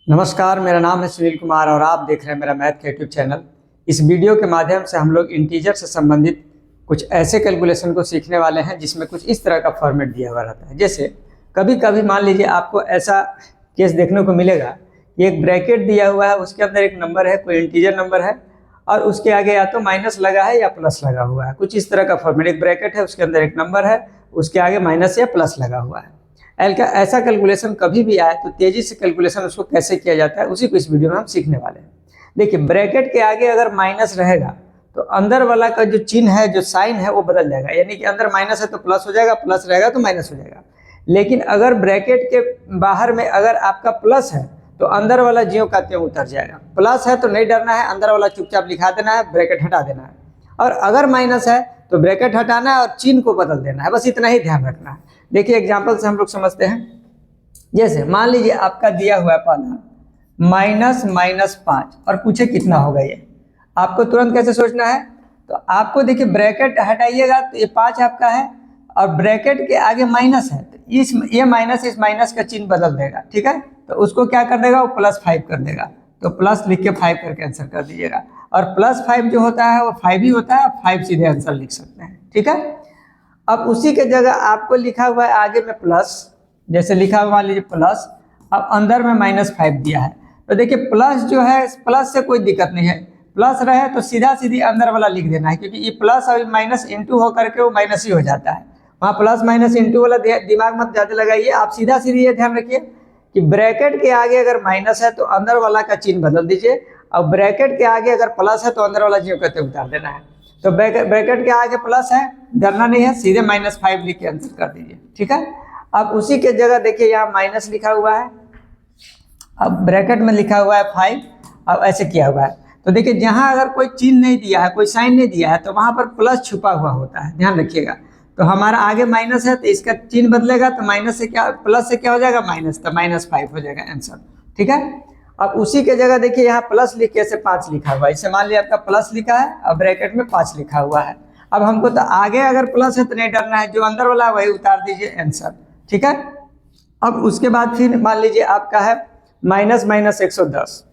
नमस्कार, मेरा नाम है सुनील कुमार और आप देख रहे हैं मेरा मैथ का यूट्यूब चैनल। इस वीडियो के माध्यम से हम लोग इंटीजर से संबंधित कुछ ऐसे कैलकुलेशन को सीखने वाले हैं जिसमें कुछ इस तरह का फॉर्मेट दिया हुआ रहता है। जैसे कभी कभी मान लीजिए आपको ऐसा केस देखने को मिलेगा कि एक ब्रैकेट दिया हुआ है, उसके अंदर एक नंबर है, कोई इंटीजर नंबर है और उसके आगे या तो माइनस लगा है या प्लस लगा हुआ है। कुछ इस तरह का फॉर्मेट, एक ब्रैकेट है, उसके अंदर एक नंबर है, उसके आगे माइनस या प्लस लगा हुआ है। ऐसा कैलकुलेशन कभी भी आए तो तेजी से कैलकुलेशन उसको कैसे किया जाता है उसी को इस वीडियो में हम सीखने वाले हैं। देखिए, ब्रैकेट के आगे अगर माइनस रहेगा तो अंदर वाला का जो चिन्ह है, जो साइन है, वो बदल जाएगा। यानी कि अंदर माइनस है तो प्लस हो जाएगा, प्लस रहेगा तो माइनस हो जाएगा। लेकिन अगर ब्रैकेट के बाहर में अगर आपका प्लस है तो अंदर वाला ज्यों का त्यों उतर जाएगा। प्लस है तो नहीं डरना है, अंदर वाला चुपचाप लिखा देना है, ब्रैकेट हटा देना है। और अगर माइनस है तो ब्रैकेट हटाना है और चिन्ह को बदल देना है, बस इतना ही ध्यान रखना है। देखिए, एग्जाम्पल से हम लोग समझते हैं। जैसे मान लीजिए आपका दिया हुआ है पहला -5 और पूछे कितना होगा ये। आपको तुरंत कैसे सोचना है, तो आपको देखिए ब्रैकेट हटाइएगा तो ये 5 आपका है और ब्रैकेट के आगे माइनस है तो ये माइनस इस माइनस का चिन्ह बदल देगा। ठीक है, तो उसको क्या कर देगा, वो +5 कर देगा। तो प्लस लिख के 5 करके आंसर कर दीजिएगा। और +5 जो होता है वो 5 ही होता है, 5 सीधे आंसर लिख सकते हैं। ठीक है, अब उसी के जगह आपको लिखा हुआ है आगे में प्लस, जैसे लिखा हुआ मान लीजिए प्लस, अब अंदर में -5 दिया है। तो देखिए प्लस जो है, प्लस से कोई दिक्कत नहीं है, प्लस रहे तो सीधा सीधी अंदर वाला लिख देना है, क्योंकि ये प्लस और माइनस इंटू होकर के वो माइनस ही हो जाता है। वहाँ प्लस माइनस इंटू वाला दिमाग मत ज़्यादा लगाइए, आप सीधा सीधी ये ध्यान रखिए कि ब्रैकेट के आगे अगर माइनस है तो अंदर वाला का चिन्ह बदल दीजिए, और ब्रैकेट के आगे अगर प्लस है तो अंदर वाला ज्यों कहते उतार देना है। तो ब्रैकेट के आगे प्लस है, डरना नहीं है, सीधे -5 लिख के आंसर कर दीजिए। ठीक है, अब उसी के जगह देखिए यहाँ माइनस लिखा हुआ है, अब ब्रैकेट में लिखा हुआ है 5, अब ऐसे किया हुआ है। तो देखिए जहाँ अगर कोई चिन्ह नहीं दिया है, कोई साइन नहीं दिया है, तो वहाँ पर प्लस छुपा हुआ होता है, ध्यान रखिएगा। तो हमारा आगे माइनस है तो इसका चिन्ह बदलेगा, तो माइनस से क्या, प्लस से क्या हो जाएगा, माइनस, तो -5 हो जाएगा आंसर। ठीक है, अब उसी के जगह देखिए यहाँ प्लस लिख के ऐसे 5 लिखा हुआ है। इसे मान लिया आपका प्लस लिखा है और ब्रैकेट में 5 लिखा हुआ है। अब हमको तो आगे अगर प्लस है तो नहीं डरना है, जो अंदर वाला है वही उतार दीजिए आंसर। ठीक है, अब उसके बाद फिर मान लीजिए आपका है -110,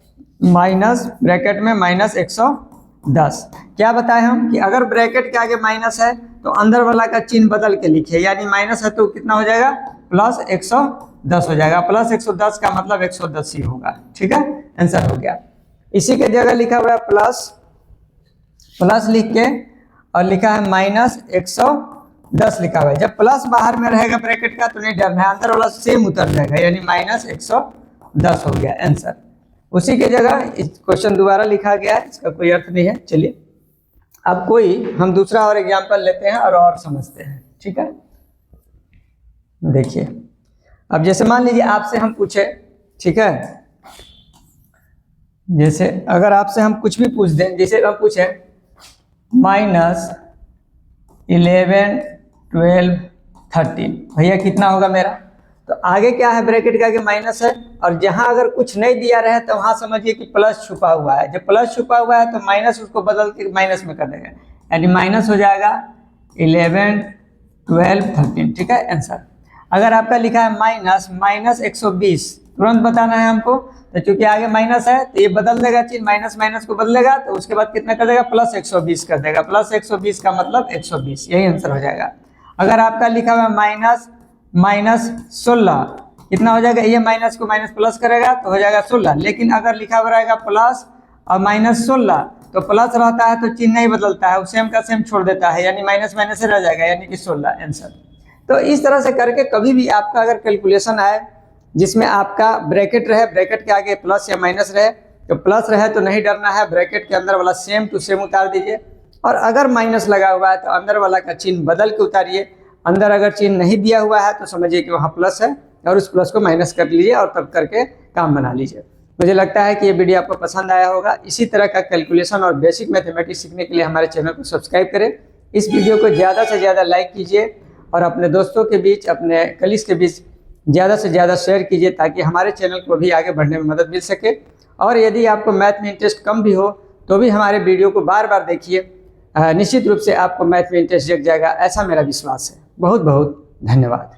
माइनस ब्रैकेट में -110। क्या बताए हम कि अगर ब्रैकेट के आगे माइनस है तो अंदर वाला का चिन्ह बदल के लिखिए, यानी माइनस है तो कितना हो जाएगा, +110 हो जाएगा। +110 का मतलब 110 ही होगा। ठीक है, आंसर हो गया। इसी के जगह लिखा हुआ है प्लस लिख के और लिखा है -110 लिखा हुआ है। जब प्लस बाहर में रहेगा ब्रैकेट का तो नहीं डरना है, अंदर वाला सेम उतर जाएगा, यानी -110 हो गया आंसर। उसी के जगह इस क्वेश्चन दोबारा लिखा गया है, इसका कोई अर्थ नहीं है। चलिए अब कोई हम दूसरा और एग्जाम्पल लेते हैं और समझते हैं। ठीक है, देखिए अब जैसे मान लीजिए आपसे हम पूछे, ठीक है, जैसे अगर आपसे हम कुछ भी पूछ दें, जैसे हम पूछे -11, 12, 13, भैया कितना होगा मेरा। तो आगे क्या है, ब्रैकेट के आगे माइनस है, और जहां अगर कुछ नहीं दिया रहे तो वहां समझिए कि प्लस छुपा हुआ है। जब प्लस छुपा हुआ है तो माइनस उसको बदल के माइनस में कर देगा, यानी माइनस हो जाएगा 11, 12, 13। ठीक है, आंसर। अगर आपका लिखा है -120, तुरंत बताना है हमको, तो चूंकि आगे माइनस है तो ये बदल देगा चिन्ह, माइनस को बदलेगा, तो उसके बाद कितना कर देगा, +120 कर देगा। +120 का मतलब 120, यही आंसर हो जाएगा। अगर आपका लिखा हुआ -16, कितना हो जाएगा, ये माइनस को माइनस प्लस करेगा तो हो जाएगा 16। लेकिन अगर लिखा हुआ रहेगा प्लस और -16 तो प्लस रहता है तो चिन्ह नहीं बदलता है, वो सेम का सेम छोड़ देता है, यानी माइनस से रह जाएगा, यानी कि 16 आंसर। तो इस तरह से करके कभी भी आपका अगर कैलकुलेशन आए जिसमें आपका ब्रैकेट रहे, ब्रैकेट के आगे प्लस या माइनस रहे, तो प्लस रहे तो नहीं डरना है, ब्रैकेट के अंदर वाला सेम टू सेम उतार दीजिए। और अगर माइनस लगा हुआ है तो अंदर वाला का चिन्ह बदल के उतारिए। अंदर अगर चिन्ह नहीं दिया हुआ है तो समझिए कि वहाँ प्लस है और उस प्लस को माइनस कर लीजिए और तब करके काम बना लीजिए। मुझे लगता है कि ये वीडियो आपको पसंद आया होगा। इसी तरह का कैलकुलेशन और बेसिक मैथमेटिक्स सीखने के लिए हमारे चैनल को सब्सक्राइब करें। इस वीडियो को ज़्यादा से ज़्यादा लाइक कीजिए और अपने दोस्तों के बीच, अपने कलीग्स के बीच ज़्यादा से ज़्यादा शेयर कीजिए, ताकि हमारे चैनल को भी आगे बढ़ने में मदद मिल सके। और यदि आपको मैथ में इंटरेस्ट कम भी हो तो भी हमारे वीडियो को बार बार देखिए, निश्चित रूप से आपको मैथ में इंटरेस्ट जग जाएगा, ऐसा मेरा विश्वास है। बहुत बहुत धन्यवाद।